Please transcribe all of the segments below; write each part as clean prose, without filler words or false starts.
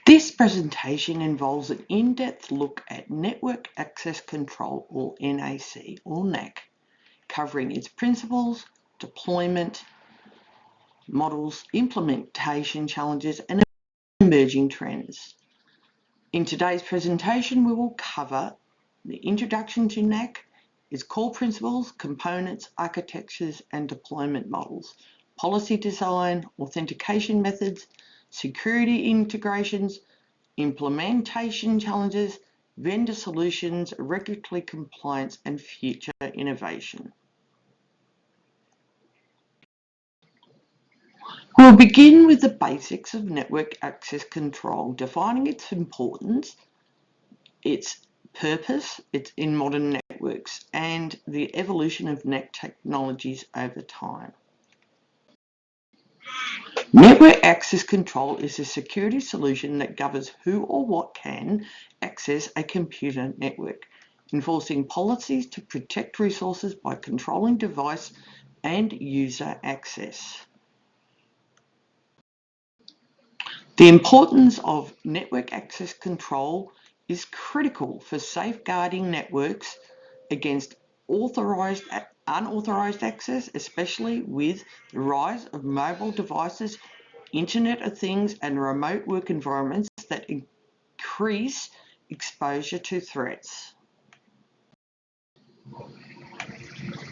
This presentation involves an in-depth look at Network Access Control, or NAC, or NAC, covering its principles, deployment, models, implementation challenges, and emerging trends. In today's presentation, we will cover the introduction to NAC, its core principles, components, architectures, and deployment models, policy design, authentication methods, security integrations, implementation challenges, vendor solutions, regulatory compliance, and future innovation. We'll begin with the basics of network access control, defining its importance, its purpose, its in modern networks, and the evolution of NAC technologies over time. Network access control is a security solution that governs who or what can access a computer network, enforcing policies to protect resources by controlling device and user access. The importance of network access control is critical for safeguarding networks against unauthorized access, especially with the rise of mobile devices, Internet of Things, and remote work environments that increase exposure to threats.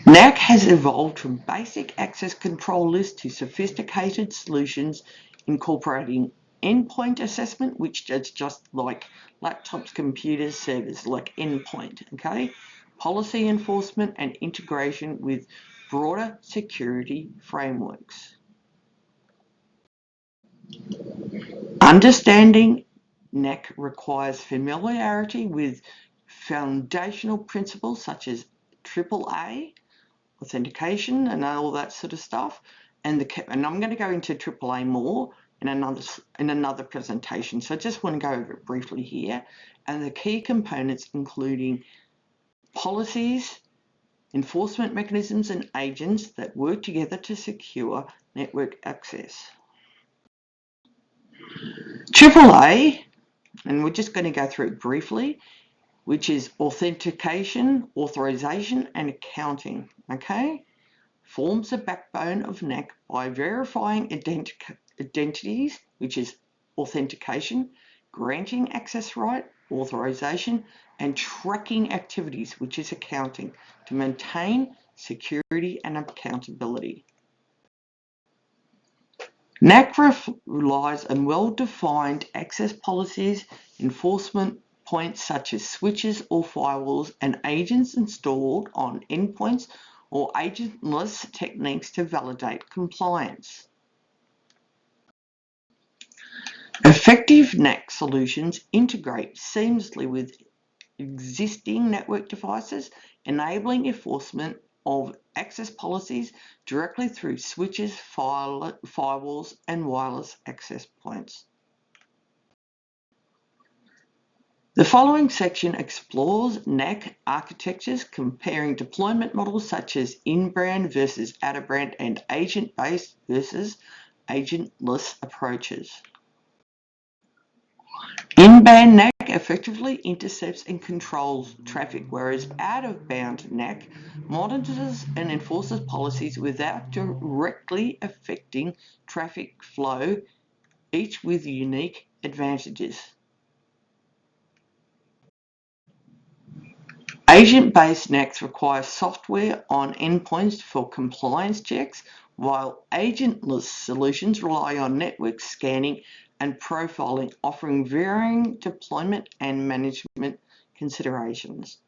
NAC has evolved from basic access control lists to sophisticated solutions incorporating endpoint assessment, which is just like laptops, computers, servers, like endpoint, okay? Policy enforcement and integration with broader security frameworks. Understanding NAC requires familiarity with foundational principles such as AAA, authentication, and all that sort of stuff. And I'm going to go into AAA more in another presentation. So I just want to go over it briefly here. And the key components including policies, enforcement mechanisms, and agents that work together to secure network access. AAA, and we're just going to go through it briefly, which is authentication, authorization, and accounting, okay? Forms the backbone of NAC by verifying identities, which is authentication, granting access right, authorization, and tracking activities, which is accounting, to maintain security and accountability. NAC relies on well-defined access policies, enforcement points such as switches or firewalls, and agents installed on endpoints or agentless techniques to validate compliance. Effective NAC solutions integrate seamlessly with existing network devices, enabling enforcement of access policies directly through switches, firewalls, and wireless access points. The following section explores NAC architectures, comparing deployment models such as in-brand versus out-of-brand and agent-based versus agentless approaches. In-band NAC effectively intercepts and controls traffic, whereas out-of-band NAC monitors and enforces policies without directly affecting traffic flow, each with unique advantages. Agent-based NACs require software on endpoints for compliance checks, while agentless solutions rely on network scanning and profiling, offering varying deployment and management considerations.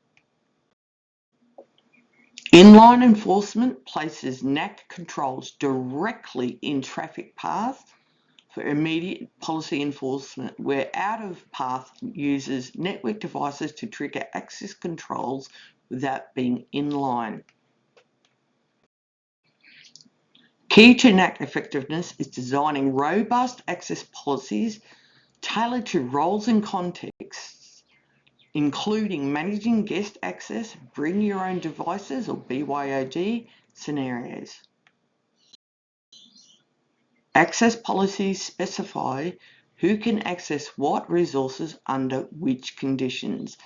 Inline enforcement places NAC controls directly in traffic paths for immediate policy enforcement, where out-of-path uses network devices to trigger access controls without being inline. Key to NAC effectiveness is designing robust access policies tailored to roles and contexts, including managing guest access, bring your own devices or BYOD scenarios. Access policies specify who can access what resources under which conditions,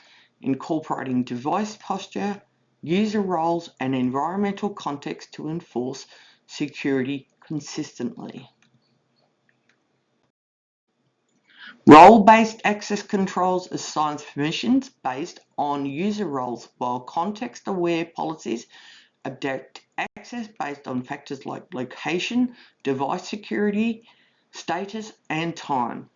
incorporating device posture, user roles, and environmental context to enforce security consistently. Role-based access controls assigns permissions based on user roles, while context-aware policies adapt access based on factors like location, device security, status, and time.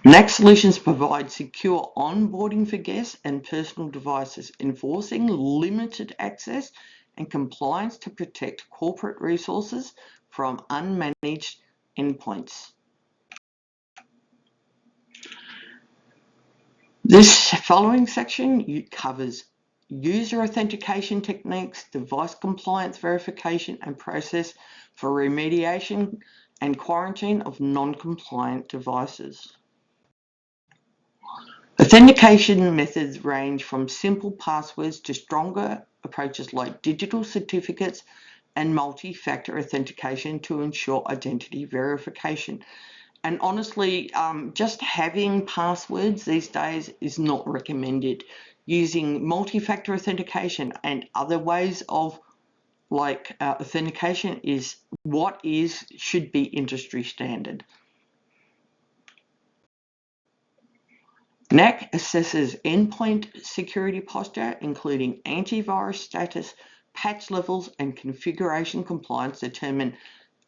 NAC solutions provide secure onboarding for guests and personal devices, enforcing limited access and compliance to protect corporate resources from unmanaged endpoints. This following section covers user authentication techniques, device compliance verification, and process for remediation and quarantine of non-compliant devices. Authentication methods range from simple passwords to stronger approaches like digital certificates and multi-factor authentication to ensure identity verification. And honestly, just having passwords these days is not recommended. Using multi-factor authentication and other ways of authentication is what should be industry standard. NAC assesses endpoint security posture, including antivirus status, patch levels, and configuration compliance to determine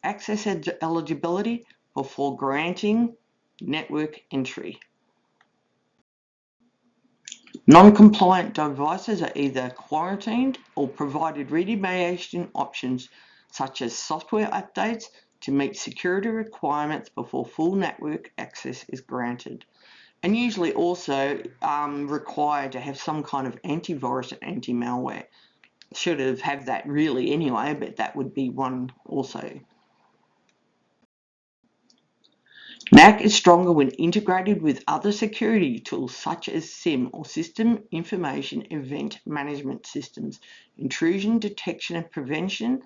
access eligibility before granting network entry. Non-compliant devices are either quarantined or provided remediation options such as software updates to meet security requirements before full network access is granted. And usually also required to have some kind of antivirus and anti-malware. Should have that really anyway, but that would be one also. NAC is stronger when integrated with other security tools such as SIEM or System Information Event Management Systems, intrusion detection and prevention,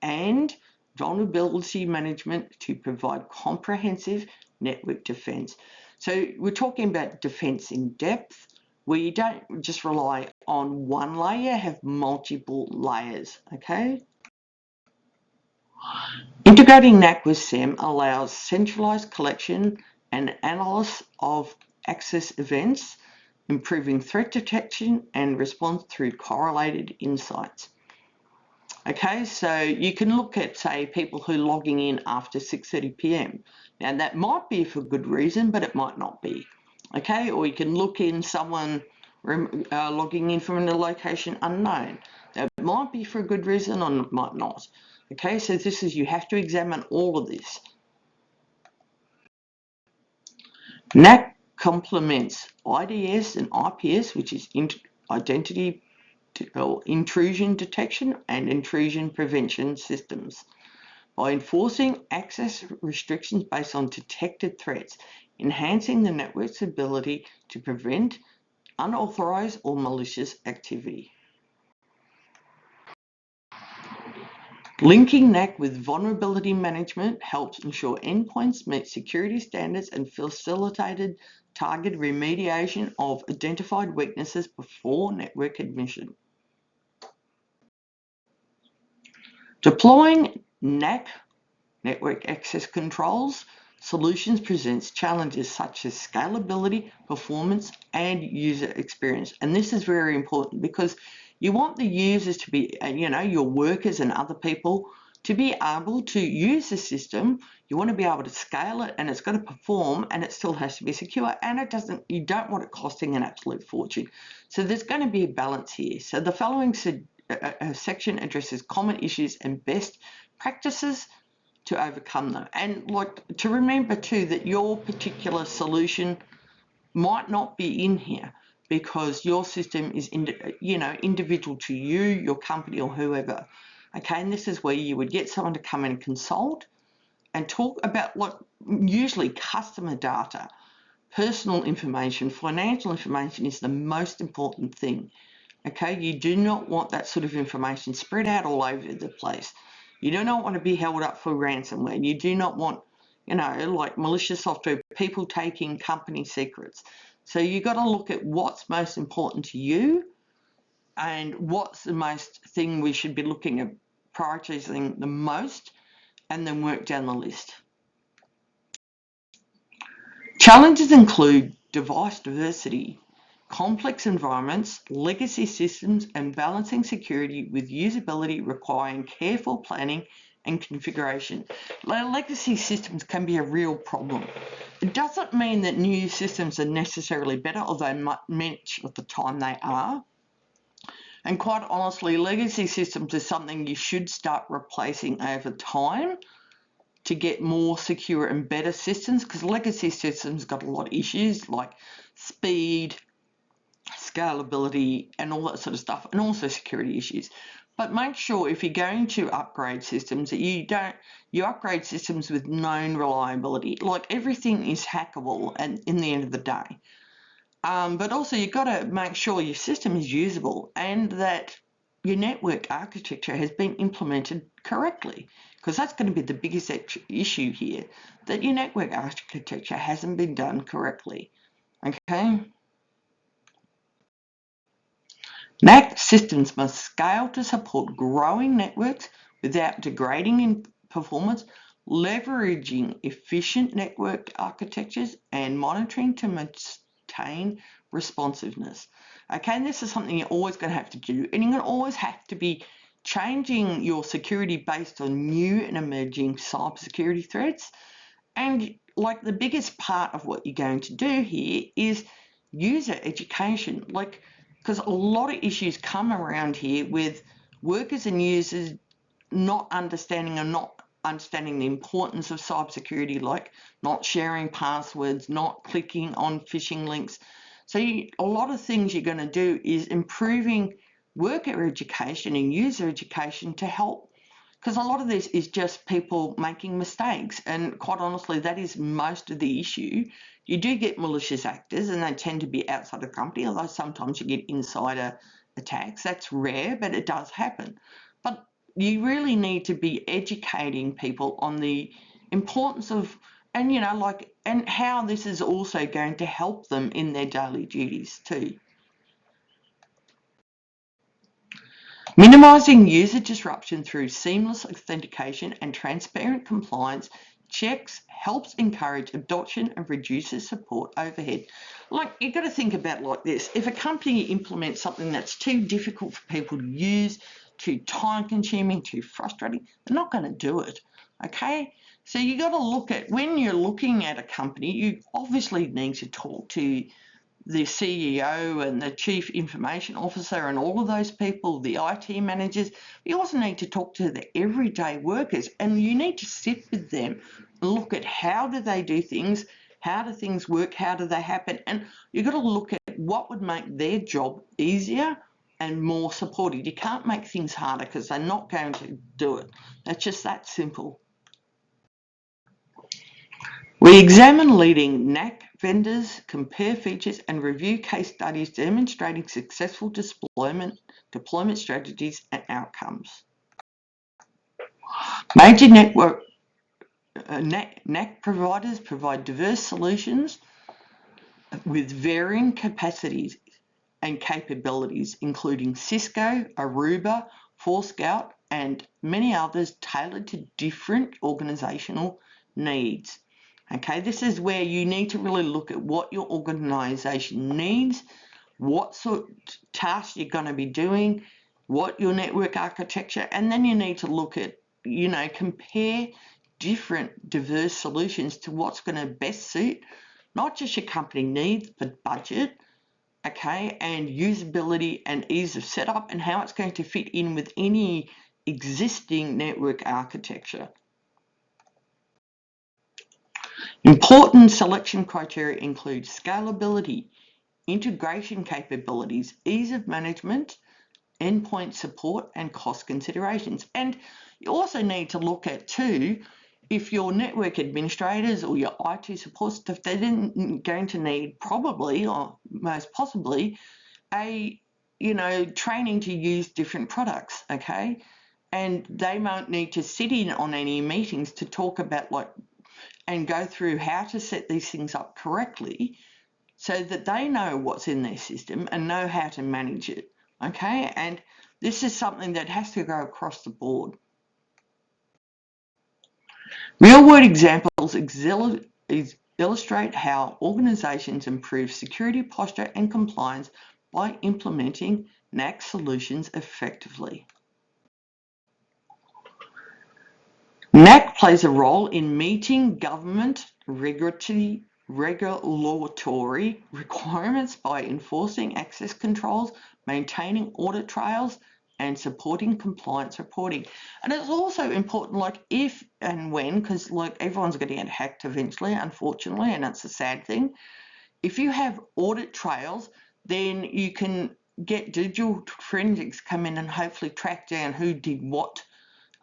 and vulnerability management to provide comprehensive network defense. So we're talking about defense in depth, where you don't just rely on one layer, have multiple layers, okay? Integrating NAC with SIEM allows centralized collection and analysis of access events, improving threat detection and response through correlated insights. Okay, so you can look at, say, people who are logging in after 6:30 p.m. Now that might be for good reason, but it might not be. Okay, or you can look in someone logging in from a location unknown. That might be for a good reason or it might not. Okay, so you have to examine all of this. NAC complements IDS and IPS, which is identity or intrusion detection and intrusion prevention systems, by enforcing access restrictions based on detected threats, enhancing the network's ability to prevent unauthorized or malicious activity. Linking NAC with vulnerability management helps ensure endpoints meet security standards and facilitated targeted remediation of identified weaknesses before network admission. Deploying NAC, network access controls, solutions presents challenges such as scalability, performance, and user experience. And this is very important because you want the users to be, your workers and other people to be able to use the system. You want to be able to scale it, and it's got to perform, and it still has to be secure, and you don't want it costing an absolute fortune. So there's going to be a balance here. So the following section addresses common issues and best practices to overcome them. And to remember too that your particular solution might not be in here because your system is individual to you, your company, or whoever. Okay, and this is where you would get someone to come in and consult and talk about usually customer data, personal information, financial information is the most important thing. Okay, you do not want that sort of information spread out all over the place. You do not want to be held up for ransomware. You do not want, like malicious software, people taking company secrets. So you've got to look at what's most important to you and what's the most thing we should be looking at prioritizing the most, and then work down the list. Challenges include device diversity, complex environments, legacy systems, and balancing security with usability requiring careful planning and configuration. Legacy systems can be a real problem. It doesn't mean that new systems are necessarily better, although much of the time they are. And quite honestly, legacy systems is something you should start replacing over time to get more secure and better systems, because legacy systems got a lot of issues like speed, scalability, and all that sort of stuff, and also security issues. But make sure if you're going to upgrade systems that you upgrade systems with known reliability. Like everything is hackable and in the end of the day. But also you've got to make sure your system is usable and that your network architecture has been implemented correctly, because that's going to be the biggest issue here, that your network architecture hasn't been done correctly. Okay? NAC systems must scale to support growing networks without degrading in performance, leveraging efficient network architectures and monitoring to maintain responsiveness. Okay, and this is something you're always going to have to do, and you're going to always have to be changing your security based on new and emerging cybersecurity threats. And like the biggest part of what you're going to do here is user education, because a lot of issues come around here with workers and users not understanding the importance of cybersecurity, like not sharing passwords, not clicking on phishing links. So a lot of things you're going to do is improving worker education and user education to help, because a lot of this is just people making mistakes, and quite honestly that is most of the issue. You do get malicious actors and they tend to be outside the company, although sometimes you get insider attacks. That's rare, but it does happen. But you really need to be educating people on the importance of, and and how this is also going to help them in their daily duties too. Minimizing user disruption through seamless authentication and transparent compliance checks helps encourage adoption and reduces support overhead. Like, you've got to think about it like this. If a company implements something that's too difficult for people to use, too time consuming, too frustrating, they're not going to do it. Okay? So you got to look at, when you're looking at a company, you obviously need to talk to the CEO and the Chief Information Officer and all of those people, the IT managers. You also need to talk to the everyday workers, and you need to sit with them and look at how do they do things, how do things work, how do they happen, and you've got to look at what would make their job easier and more supported. You can't make things harder because they're not going to do it. That's just that simple. We examine leading NAC vendors, compare features, and review case studies demonstrating successful deployment strategies and outcomes. Major network NAC providers provide diverse solutions with varying capacities and capabilities, including Cisco, Aruba, Forescout, and many others tailored to different organizational needs. Okay, this is where you need to really look at what your organization needs, what sort of tasks you're going to be doing, what your network architecture, and then you need to look at, compare different diverse solutions to what's going to best suit not just your company needs, but budget, okay, and usability and ease of setup, and how it's going to fit in with any existing network architecture. Important selection criteria include scalability, integration capabilities, ease of management, endpoint support, and cost considerations. And you also need to look at too, if your network administrators or your IT support staff, they're then going to need probably, or most possibly, a training to use different products, okay? and they won't need to sit in on any meetings to talk about and go through how to set these things up correctly so that they know what's in their system and know how to manage it, okay? And this is something that has to go across the board. Real-world examples illustrate how organisations improve security posture and compliance by implementing NAC solutions effectively. NAC plays a role in meeting government regulatory requirements by enforcing access controls, maintaining audit trails, and supporting compliance reporting. And it's also important, if and when, because everyone's going to get hacked eventually, unfortunately, and that's a sad thing. If you have audit trails, then you can get digital forensics come in and hopefully track down who did what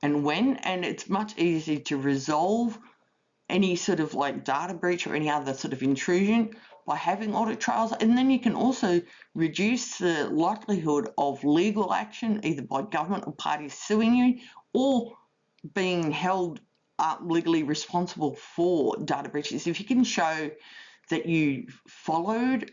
and when, and it's much easier to resolve any sort of data breach or any other sort of intrusion by having audit trails. And then you can also reduce the likelihood of legal action, either by government or parties suing you, or being held legally responsible for data breaches. If you can show that you followed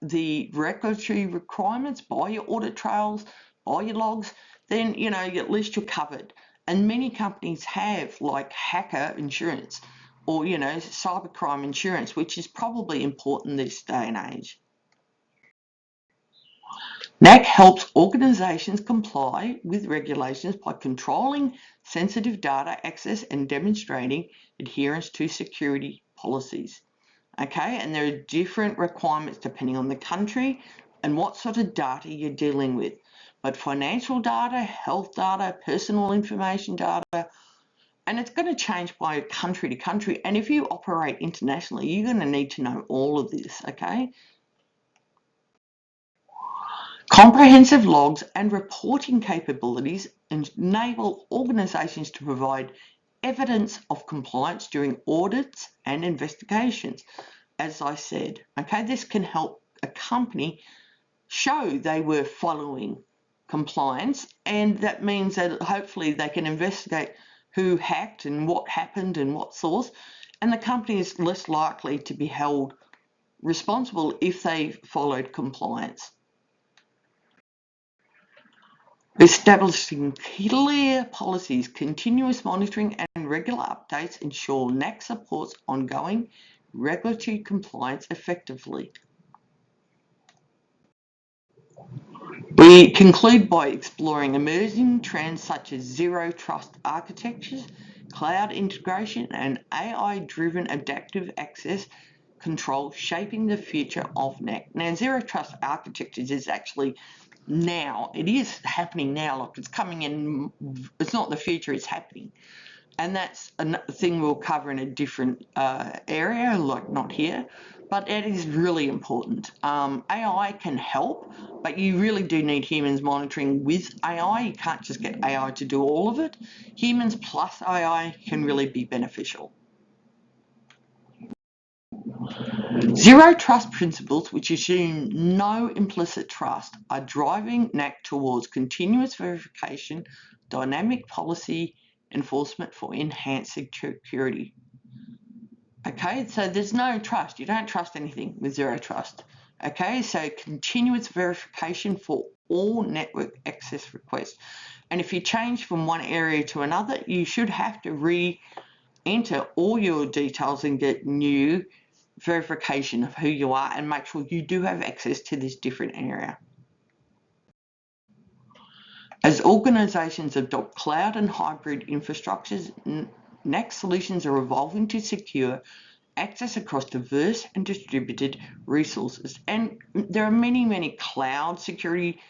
the regulatory requirements by your audit trails, by your logs, then at least you're covered. And many companies have hacker insurance or cybercrime insurance, which is probably important this day and age. NAC helps organisations comply with regulations by controlling sensitive data access and demonstrating adherence to security policies. Okay, and there are different requirements depending on the country and what sort of data you're dealing with. But financial data, health data, personal information data, and it's going to change by country to country. And if you operate internationally, you're going to need to know all of this, okay? Comprehensive logs and reporting capabilities enable organisations to provide evidence of compliance during audits and investigations. As I said, okay, this can help a company show they were following compliance, and that means that hopefully they can investigate who hacked and what happened and what source, and the company is less likely to be held responsible if they followed compliance. Establishing clear policies, continuous monitoring and regular updates ensure NAC supports ongoing regulatory compliance effectively. We conclude by exploring emerging trends such as zero trust architectures, cloud integration, and AI-driven adaptive access control shaping the future of NAC. Now, zero trust architectures is actually now, it is happening now, it's coming in, it's not the future, it's happening. And that's a thing we'll cover in a different area, not here, but it is really important. AI can help, but you really do need humans monitoring with AI. You can't just get AI to do all of it. Humans plus AI can really be beneficial. Zero trust principles, which assume no implicit trust, are driving NAC towards continuous verification, dynamic policy enforcement for enhanced security. Okay, so there's no trust. You don't trust anything with zero trust. Okay, so continuous verification for all network access requests. And if you change from one area to another, you should have to re-enter all your details and get new verification of who you are and make sure you do have access to this different area. As organisations adopt cloud and hybrid infrastructures, NAC solutions are evolving to secure access across diverse and distributed resources. And there are many, many cloud security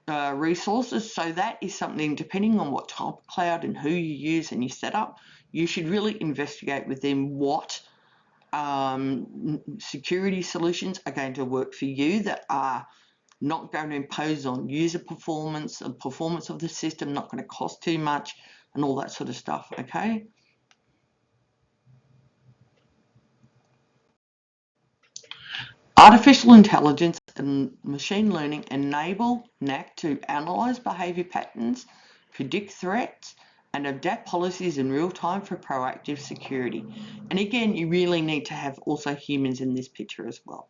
resources, so that is something, depending on what type of cloud and who you use and you set up, you should really investigate with them what security solutions are going to work for you that are not going to impose on user performance, the performance of the system, not going to cost too much, and all that sort of stuff, okay? Artificial intelligence and machine learning enable NAC to analyse behaviour patterns predict threats, and adapt policies in real time for proactive security. And again, you really need to have also humans in this picture as well.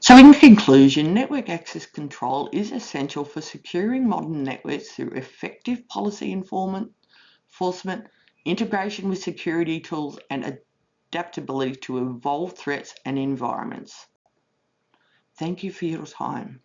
So in conclusion, network access control is essential for securing modern networks through effective policy enforcement, integration with security tools, and adaptability to evolved threats and environments. Thank you for your time.